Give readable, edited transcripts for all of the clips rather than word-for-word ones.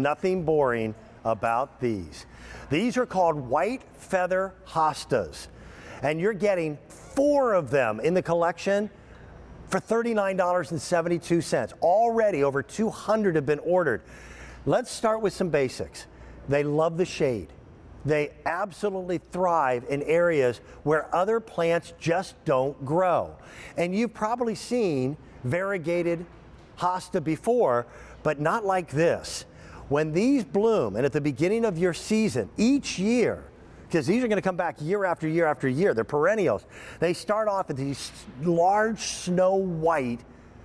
nothing boring about these. These are called white feather hostas, and you're getting 4 of them in the collection for $39.72. Already over 200 have been ordered. Let's start with some basics. They love the shade. They absolutely thrive in areas where other plants just don't grow. And you've probably seen variegated hosta before, but not like this. When these bloom, and at the beginning of your season, each year, because these are going to come back year after year after year, they're perennials. They start off with these large snow white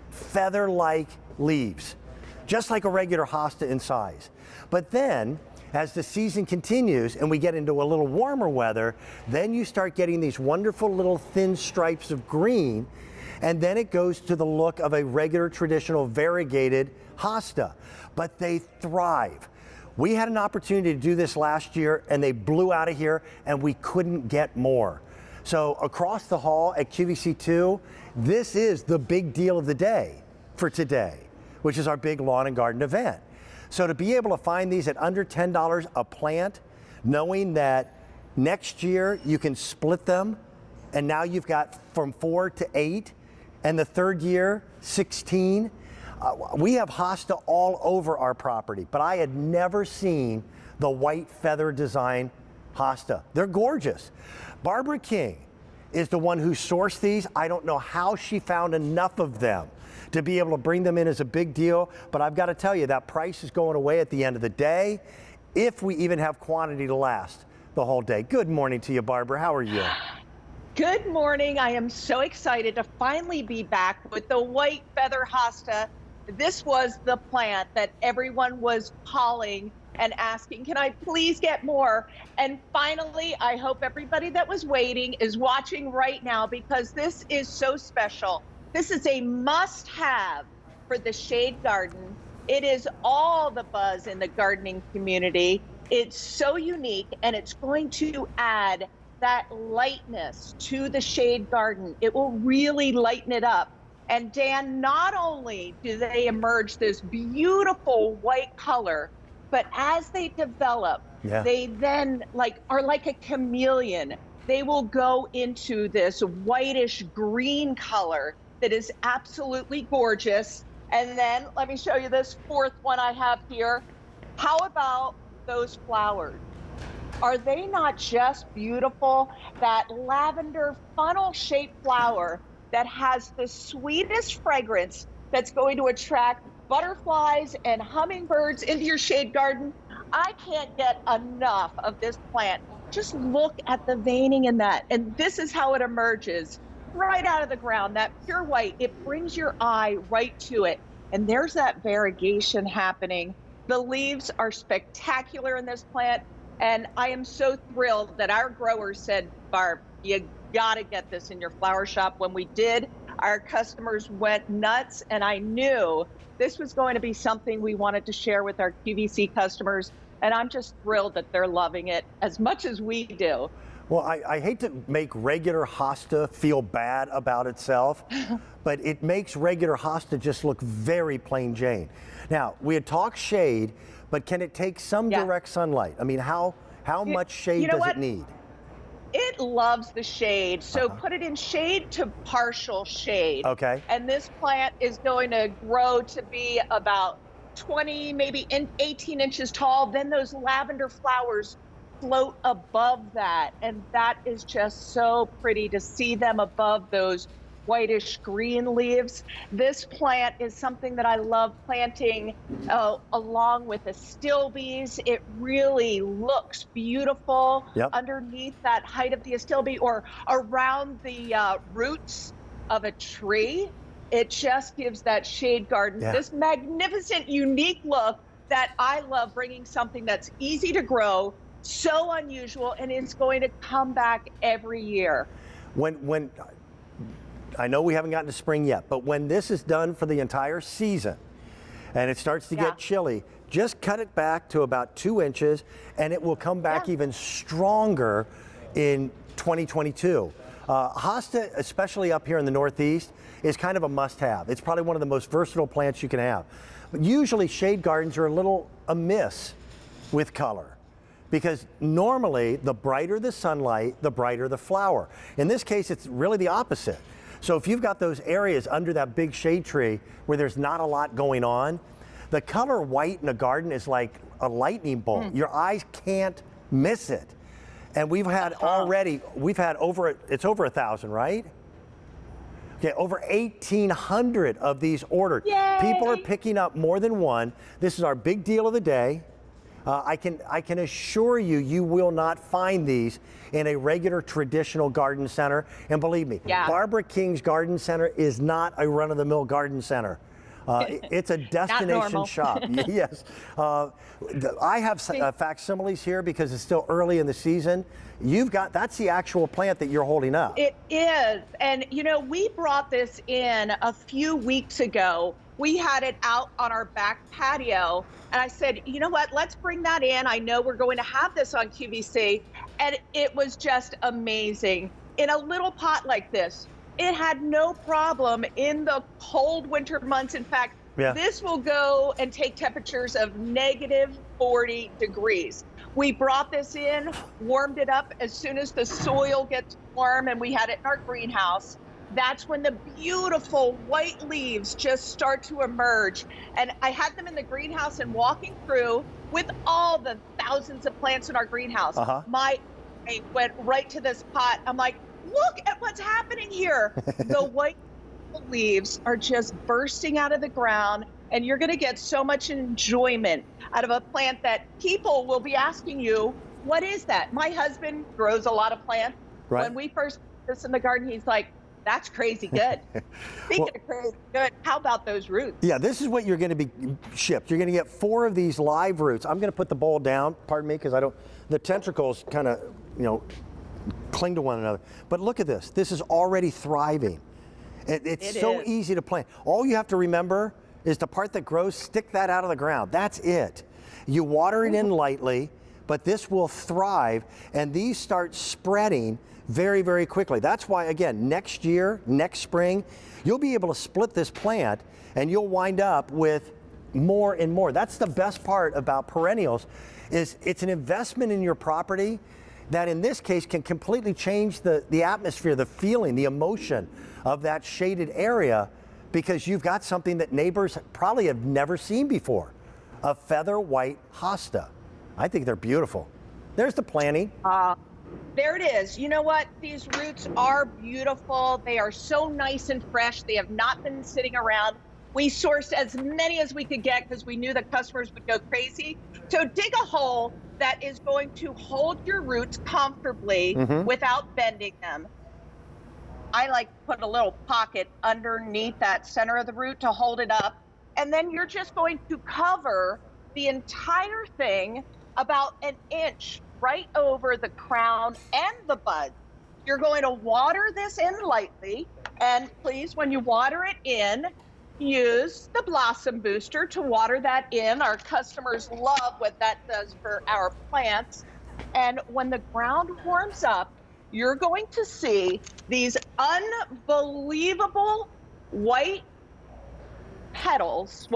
feather-like leaves, just like a regular hosta in size. But then, as the season continues and we get into a little warmer weather, then you start getting these wonderful little thin stripes of green, and then it goes to the look of a regular traditional variegated hosta. But they thrive. We had an opportunity to do this last year and they blew out of here and we couldn't get more. So across the hall at QVC2, this is the big deal of the day for today, which is our big lawn and garden event. So to be able to find these at under $10 a plant, knowing that next year you can split them, and now you've got from 4 to 8, and the third year, 16. We have hosta all over our property, but I had never seen the white feather design hosta. They're gorgeous. Barbara King is the one who sourced these. I don't know how she found enough of them to be able to bring them in as a big deal, but I've got to tell you, that price is going away at the end of the day, if we even have quantity to last the whole day. Good morning to you, Barbara. How are you? Good morning. I am so excited to finally be back with the white feather hosta. This was the plant that everyone was calling and asking, can I please get more? And finally, I hope everybody that was waiting is watching right now, because this is so special. This is a must-have for the shade garden. It is all the buzz in the gardening community. It's so unique, and it's going to add that lightness to the shade garden. It will really lighten it up. And Dan, not only do they emerge this beautiful white color, but as they develop, they then are like a chameleon. They will go into this whitish green color that is absolutely gorgeous. And then let me show you this 4th one I have here. How about those flowers? Are they not just beautiful? That lavender funnel-shaped flower that has the sweetest fragrance that's going to attract butterflies and hummingbirds into your shade garden. I can't get enough of this plant. Just look at the veining in that. And this is how it emerges right out of the ground, that pure white. It brings your eye right to it. And there's that variegation happening. The leaves are spectacular in this plant. And I am so thrilled that our growers said, Barb, you gotta get this in your flower shop. When we did, our customers went nuts, and I knew this was going to be something we wanted to share with our QVC customers, and I'm just thrilled that they're loving it as much as we do. Well, I hate to make regular hosta feel bad about itself, but it makes regular hosta just look very plain Jane. Now, we had talked shade, but can it take some direct sunlight? I mean, how much shade does it need? It loves the shade, so put it in shade to partial shade. Okay. And this plant is going to grow to be about 20, maybe 18 inches tall. Then those lavender flowers float above that, and that is just so pretty to see them above those whitish green leaves. This plant is something that I love planting along with the astilbes. It really looks beautiful underneath that height of the astilbe or around the roots of a tree. It just gives that shade garden this magnificent, unique look that I love, bringing something that's easy to grow, so unusual, and it's going to come back every year. When I know we haven't gotten to spring yet, but when this is done for the entire season and it starts to get chilly, just cut it back to about 2 inches and it will come back even stronger in 2022. Hosta, especially up here in the Northeast, is kind of a must-have. It's probably one of the most versatile plants you can have. But usually shade gardens are a little amiss with color. Because normally, the brighter the sunlight, the brighter the flower. In this case, it's really the opposite. So if you've got those areas under that big shade tree where there's not a lot going on, the color white in a garden is like a lightning bolt. Your eyes can't miss it. And we've had it's over 1,000, right? Okay, over 1,800 of these ordered. Yay! People are picking up more than one. This is our big deal of the day. I can assure you, you will not find these in a regular traditional garden center. And believe me, Barbara King's Garden Center is not a run-of-the-mill garden center. It's a destination shop. Yes. I have facsimiles here because it's still early in the season. That's the actual plant that you're holding up. It is. And, you know, we brought this in a few weeks ago. We had it out on our back patio. And I said, you know what, let's bring that in. I know we're going to have this on QVC. And it was just amazing. In a little pot like this, it had no problem in the cold winter months. In fact, this will go and take temperatures of -40 degrees. We brought this in, warmed it up as soon as the soil gets warm, and we had it in our greenhouse. That's when the beautiful white leaves just start to emerge. And I had them in the greenhouse and walking through with all the thousands of plants in our greenhouse. My eye went right to this pot. I'm like, look at what's happening here. The white leaves are just bursting out of the ground, and you're going to get so much enjoyment out of a plant that people will be asking you, what is that? My husband grows a lot of plants. Right. When we first put this in the garden, he's like, that's crazy good. Speaking of crazy good, how about those roots? Yeah, this is what you're going to be shipped. You're going to get 4 of these live roots. I'm going to put the bowl down, pardon me, because the tentacles kind of, cling to one another. But look at this. This is already thriving. It's so easy to plant. All you have to remember is the part that grows, stick that out of the ground. That's it. You water it in lightly, but this will thrive, and these start spreading very, very quickly. That's why, again, next year, next spring, you'll be able to split this plant, and you'll wind up with more and more. That's the best part about perennials, is it's an investment in your property that in this case can completely change the atmosphere, the feeling, the emotion of that shaded area, because you've got something that neighbors probably have never seen before, a feather white hosta. I think they're beautiful. There's the planting. There it is. You know what? These roots are beautiful. They are so nice and fresh. They have not been sitting around. We sourced as many as we could get because we knew that customers would go crazy. So dig a hole that is going to hold your roots comfortably without bending them. I like to put a little pocket underneath that center of the root to hold it up. And then you're just going to cover the entire thing about an inch right over the crown and the buds. You're going to water this in lightly. And please, when you water it in, use the blossom booster to water that in. Our customers love what that does for our plants. And when the ground warms up, you're going to see these unbelievable white petals,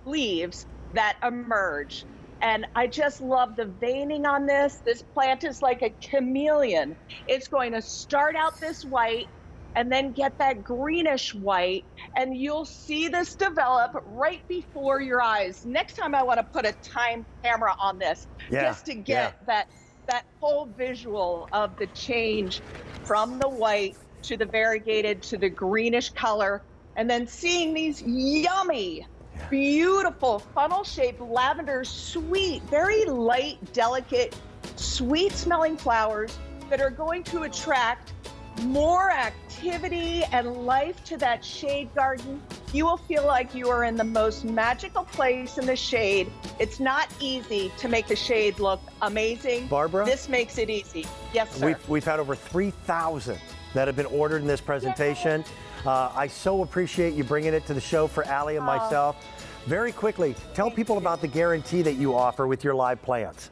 leaves that emerge. And I just love the veining on this. This plant is like a chameleon. It's going to start out this white and then get that greenish white, and you'll see this develop right before your eyes. Next time I want to put a time camera on this just to get that whole visual of the change from the white to the variegated to the greenish color, and then seeing these yummy, beautiful funnel-shaped lavender, sweet, very light, delicate, sweet-smelling flowers that are going to attract more activity and life to that shade garden. You will feel like you are in the most magical place in the shade. It's not easy to make the shade look amazing. Barbara? This makes it easy. Yes, sir. We've had over 3,000 that have been ordered in this presentation. I so appreciate you bringing it to the show for Allie and myself. Very quickly, tell people about the guarantee that you offer with your live plants.